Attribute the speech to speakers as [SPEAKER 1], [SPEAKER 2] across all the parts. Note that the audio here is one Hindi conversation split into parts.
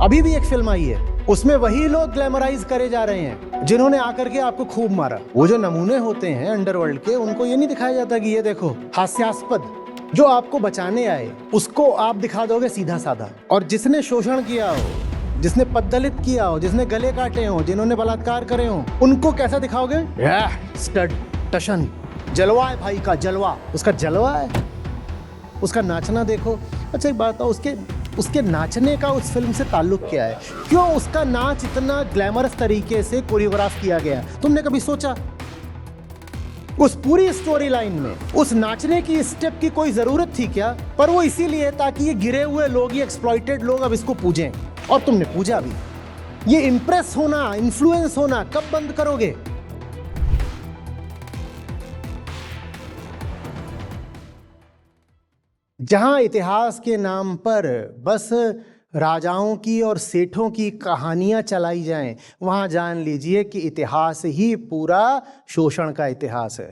[SPEAKER 1] अभी भी एक फिल्म आई है, उसमें वही लोग ग्लैमराइज करे जा रहे हैं जिन्होंने आकर के आपको खूब मारा। वो जो नमूने होते हैं अंडरवर्ल्ड के, उनको ये नहीं दिखाया जाता कि ये देखो हास्यास्पद, जो आपको बचाने आए उसको आप दिखा दोगे सीधा साधा, और जिसने शोषण किया हो, जिसने पद्दलित किया हो, जिसने गले काटे हो, जिन्होंने बलात्कार करे हो, उनको कैसा दिखाओगे? स्टड टशन, जलवा है भाई का, जलवा, उसका जलवा है, उसका नाचना देखो। अच्छा एक बात, उसके नाचने का उस फिल्म से ताल्लुक क्या है? क्यों उसका नाच इतना ग्लैमरस तरीके से कोरियोग्राफ किया गया? तुमने कभी सोचा? उस पूरी स्टोरी लाइन में उस नाचने की स्टेप की कोई जरूरत थी क्या? पर वो इसीलिए ताकि ये गिरे हुए लोग, ये एक्सप्लॉइटेड लोग अब इसको पूजें, और तुमने पूजा भी। ये इंप्रेस होना, इन्फ्लुएंस होना कब बंद करोगे? जहां इतिहास के नाम पर बस राजाओं की और सेठों की कहानियां चलाई जाएं, वहां जान लीजिए कि इतिहास ही पूरा शोषण का इतिहास है।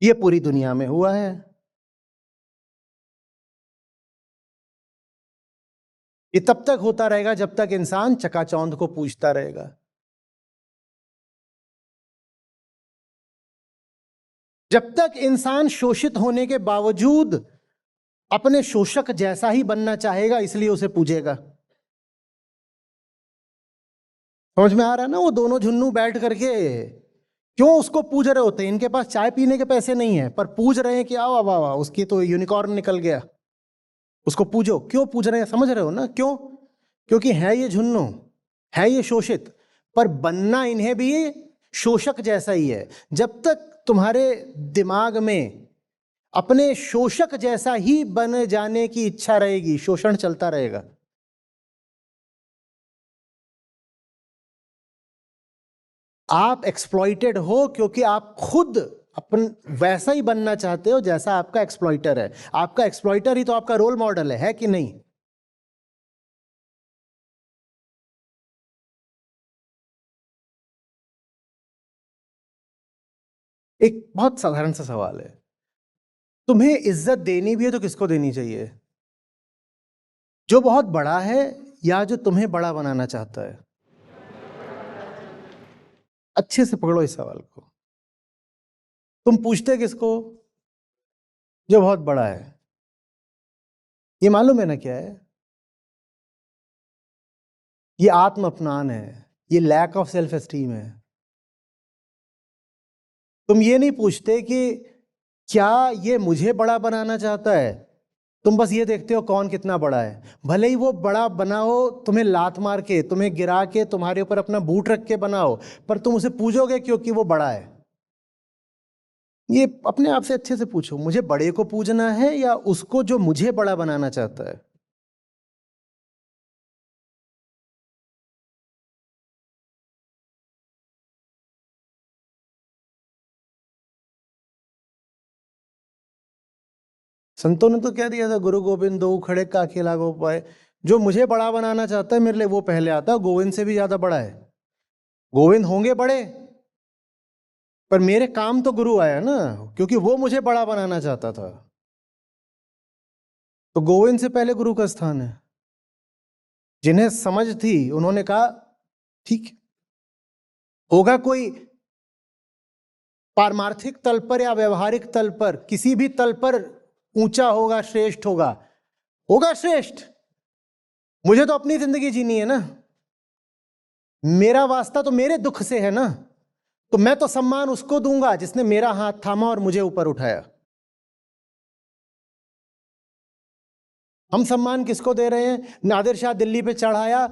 [SPEAKER 1] ये पूरी दुनिया में हुआ है। ये तब तक होता रहेगा जब तक इंसान चकाचौंध को पूजता रहेगा। जब तक इंसान शोषित होने के बावजूद अपने शोषक जैसा ही बनना चाहेगा, इसलिए उसे पूजेगा। समझ में आ रहा है ना? वो दोनों झुन्नू बैठ करके क्यों उसको पूज रहे होते हैं? इनके पास चाय पीने के पैसे नहीं है, पर पूज रहे हैं कि आओ वाह वाह, उसकी तो यूनिकॉर्न निकल गया, उसको पूजो। क्यों पूज रहे हैं? समझ रहे हो ना क्यों? क्योंकि है ये झुन्नू, है ये शोषित, पर बनना इन्हें भी शोषक जैसा ही है। जब तक तुम्हारे दिमाग में अपने शोषक जैसा ही बन जाने की इच्छा रहेगी, शोषण चलता रहेगा। आप एक्सप्लॉइटेड हो क्योंकि आप खुद अपन वैसा ही बनना चाहते हो जैसा आपका एक्सप्लॉइटर है। आपका एक्सप्लॉइटर ही तो आपका रोल मॉडल है कि नहीं? एक बहुत साधारण सा सवाल है, तुम्हें इज्जत देनी भी है तो किसको देनी चाहिए? जो बहुत बड़ा है या जो तुम्हें बड़ा बनाना चाहता है? अच्छे से पकड़ो इस सवाल को। तुम पूछते किसको? जो बहुत बड़ा है। ये मालूम है ना क्या है? ये आत्म अपमान है, ये लैक ऑफ सेल्फ एस्टीम है। तुम ये नहीं पूछते कि क्या ये मुझे बड़ा बनाना चाहता है, तुम बस ये देखते हो कौन कितना बड़ा है। भले ही वो बड़ा बनाओ, तुम्हें लात मार के, तुम्हें गिरा के, तुम्हारे ऊपर अपना बूट रख के बनाओ, पर तुम उसे पूजोगे क्योंकि वो बड़ा है। ये अपने आप से अच्छे से पूछो, मुझे बड़े को पूजना है या उसको जो मुझे बड़ा बनाना चाहता है? संतों ने तो क्या दिया था, गुरु गोविंद दो खड़े काके लागो पाए। जो मुझे बड़ा बनाना चाहता है मेरे लिए वो पहले आता है, गोविंद से भी ज्यादा बड़ा है। गोविंद होंगे बड़े, पर मेरे काम तो गुरु आया ना, क्योंकि वो मुझे बड़ा बनाना चाहता था। तो गोविंद से पहले गुरु का स्थान है। जिन्हें समझ थी उन्होंने कहा ठीक है, होगा कोई पारमार्थिक तल पर या व्यवहारिक तल पर, किसी भी तल पर ऊंचा होगा, श्रेष्ठ होगा, होगा श्रेष्ठ। मुझे तो अपनी जिंदगी जीनी है ना, मेरा वास्ता तो मेरे दुख से है ना, तो मैं तो सम्मान उसको दूंगा जिसने मेरा हाथ थामा और मुझे ऊपर उठाया। हम सम्मान किसको दे रहे हैं? नादिर शाह दिल्ली पे चढ़ाया,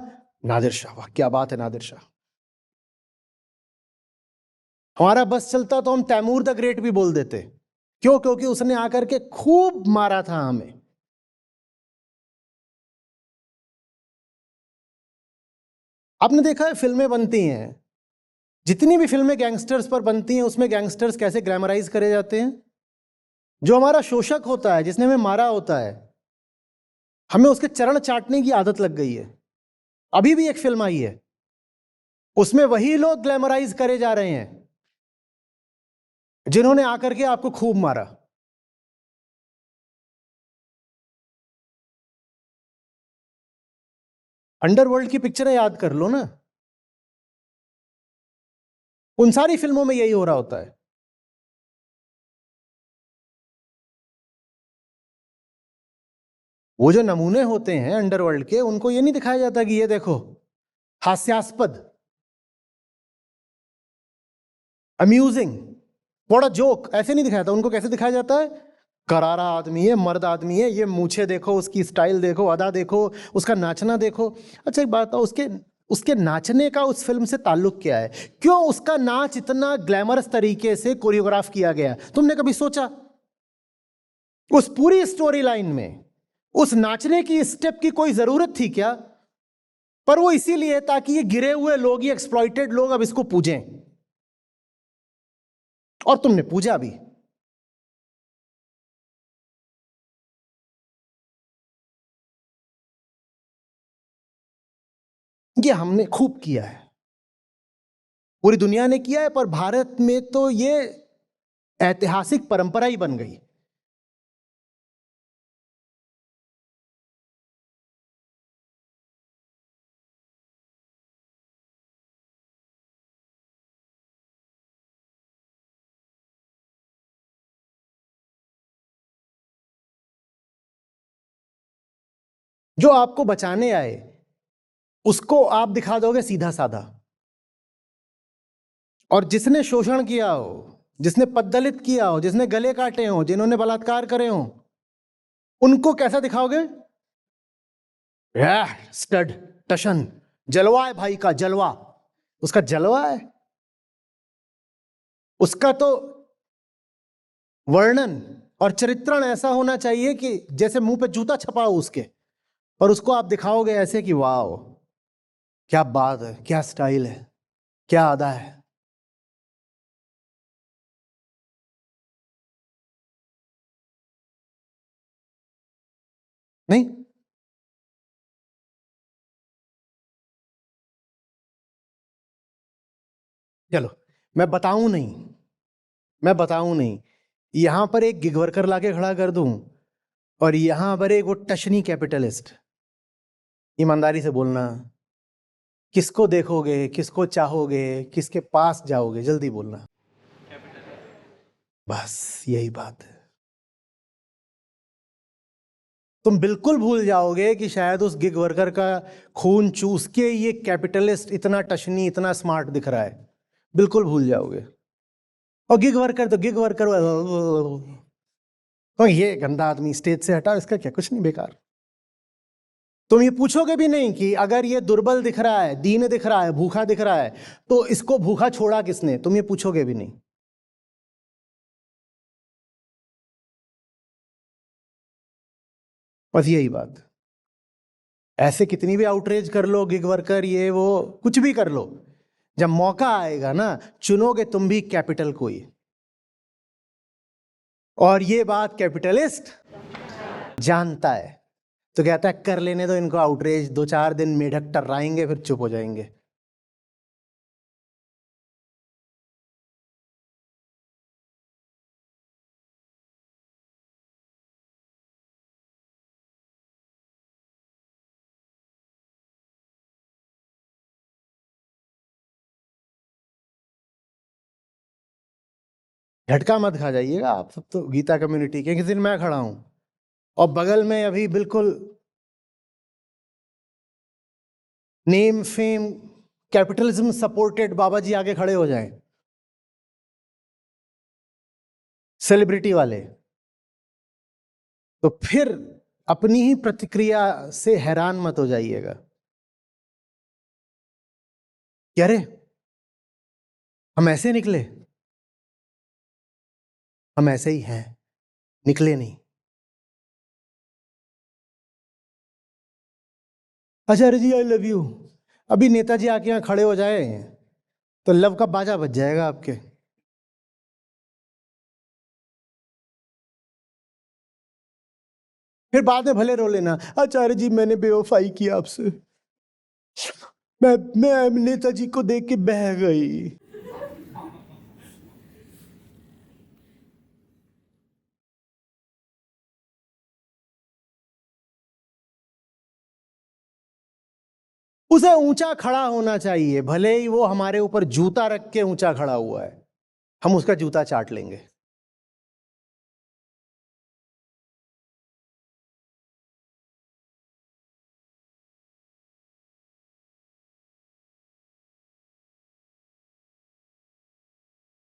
[SPEAKER 1] नादिर शाह, वाह क्या बात है नादिर शाह। हमारा बस चलता तो हम तैमूर द ग्रेट भी बोल देते। क्यों? क्योंकि उसने आकर के खूब मारा था हमें। आपने देखा है फिल्में बनती हैं, जितनी भी फिल्में गैंगस्टर्स पर बनती हैं, उसमें गैंगस्टर्स कैसे ग्लैमराइज करे जाते हैं? जो हमारा शोषक होता है, जिसने हमें मारा होता है, हमें उसके चरण चाटने की आदत लग गई है। अभी भी एक फिल्म आई है, उसमें वही लोग ग्लैमराइज करे जा रहे हैं जिन्होंने आकर के आपको खूब मारा। अंडरवर्ल्ड की पिक्चरें याद कर लो ना, उन सारी फिल्मों में यही हो रहा होता है। वो जो नमूने होते हैं अंडरवर्ल्ड के, उनको ये नहीं दिखाया जाता कि ये देखो हास्यास्पद, अम्यूजिंग, व्हाट अ जोक, ऐसे नहीं दिखाया जाता। उनको कैसे दिखाया जाता है? करारा आदमी है, मर्द आदमी है, ये मूछे देखो, उसकी स्टाइल देखो, अदा देखो, उसका नाचना देखो। अच्छा एक बात, उसके उसके नाचने का उस फिल्म से ताल्लुक क्या है? क्यों उसका नाच इतना ग्लैमरस तरीके से कोरियोग्राफ किया गया? तुमने कभी सोचा? उस पूरी स्टोरी लाइन में उस नाचने की स्टेप की कोई जरूरत थी क्या? पर वो इसीलिए ताकि ये गिरे हुए लोग, ये एक्सप्लॉइटेड लोग अब इसको पूजें, और तुमने पूजा भी। ये हमने खूब किया है, पूरी दुनिया ने किया है, पर भारत में तो ये ऐतिहासिक परंपरा ही बन गई। जो आपको बचाने आए उसको आप दिखा दोगे सीधा साधा, और जिसने शोषण किया हो, जिसने पद्दलित किया हो, जिसने गले काटे हो, जिन्होंने बलात्कार करे हो, उनको कैसा दिखाओगे? स्टड, टशन, जलवा है भाई का, जलवा। उसका जलवा है, उसका तो वर्णन और चरित्रण ऐसा होना चाहिए कि जैसे मुंह पे जूता छपा हो उसके, और उसको आप दिखाओगे ऐसे कि वाह क्या बात है, क्या स्टाइल है, क्या अदा है। नहीं, चलो मैं बताऊं नहीं, मैं बताऊं नहीं, यहां पर एक गिग वर्कर लाके खड़ा कर दूं, और यहां पर एक वो टशनी कैपिटलिस्ट। ईमानदारी से बोलना, किसको देखोगे, किसको चाहोगे, किसके पास जाओगे, जल्दी बोलना। बस यही बात है। तुम बिल्कुल भूल जाओगे कि शायद उस गिग वर्कर का खून चूस के ये कैपिटलिस्ट इतना टशनी, इतना स्मार्ट दिख रहा है। बिल्कुल भूल जाओगे। और गिग वर्कर तो गिग वर्कर, तो ये गंदा आदमी स्टेज से हटा, इसका क्या, कुछ नहीं, बेकार। तुम ये पूछोगे भी नहीं कि अगर ये दुर्बल दिख रहा है, दीन दिख रहा है, भूखा दिख रहा है, तो इसको भूखा छोड़ा किसने? तुम ये पूछोगे भी नहीं। बस यही बात। ऐसे कितनी भी आउटरीच कर लो, गिग वर्कर, ये वो कुछ भी कर लो, जब मौका आएगा ना, चुनोगे तुम भी कैपिटल को ही। और ये बात कैपिटलिस्ट जानता है, तो कहता है कर लेने दो इनको आउटरीच, 2-4 दिन मेढक टर्राएंगे, फिर चुप हो जाएंगे। झटका मत खा जाइएगा आप सब तो गीता कम्युनिटी के। किसी दिन मैं खड़ा हूं और बगल में अभी बिल्कुल नेम फेम कैपिटलिज्म सपोर्टेड बाबा जी आगे खड़े हो जाएं, सेलिब्रिटी वाले, तो फिर अपनी ही प्रतिक्रिया से हैरान मत हो जाइएगा कि अरे हम ऐसे निकले। हम ऐसे ही हैं, निकले नहीं। आचार्य जी आई लव यू, अभी नेताजी आके यहाँ खड़े हो जाए तो लव का बाजा बज जाएगा आपके। फिर बाद में भले रो लेना, आचार्य जी मैंने बेवफाई की आपसे, मैं नेताजी को देख के बह गई। उसे ऊंचा खड़ा होना चाहिए, भले ही वो हमारे ऊपर जूता रख के ऊंचा खड़ा हुआ है, हम उसका जूता चाट लेंगे।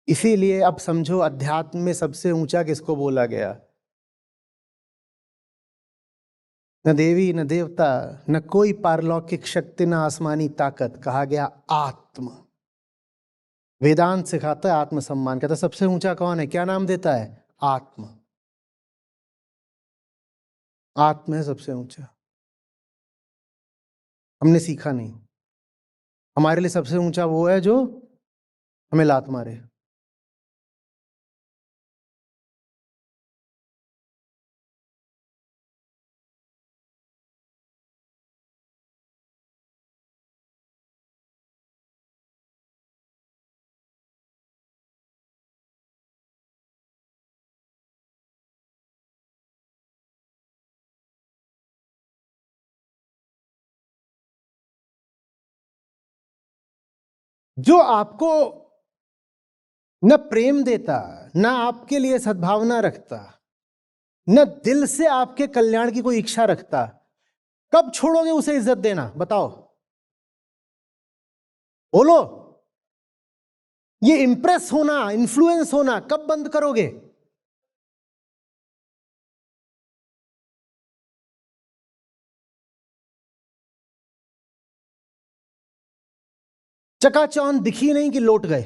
[SPEAKER 1] इसीलिए अब समझो अध्यात्म में सबसे ऊंचा किसको बोला गया? न देवी न देवता न कोई पारलौकिक शक्ति न आसमानी ताकत, कहा गया आत्म। वेदांत सिखाता है आत्मसम्मान, कहता है सबसे ऊंचा कौन है, क्या नाम देता है? आत्म। आत्म है सबसे ऊंचा। हमने सीखा नहीं। हमारे लिए सबसे ऊंचा वो है जो हमें लात मारे। जो आपको न प्रेम देता, न आपके लिए सद्भावना रखता, न दिल से आपके कल्याण की कोई इच्छा रखता, कब छोड़ोगे उसे इज्जत देना? बताओ, बोलो। ये इंप्रेस होना, इन्फ्लुएंस होना कब बंद करोगे? चकाचौंध दिखी नहीं कि लौट गए।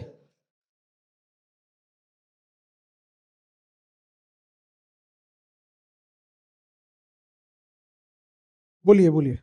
[SPEAKER 1] बोलिए बोलिए।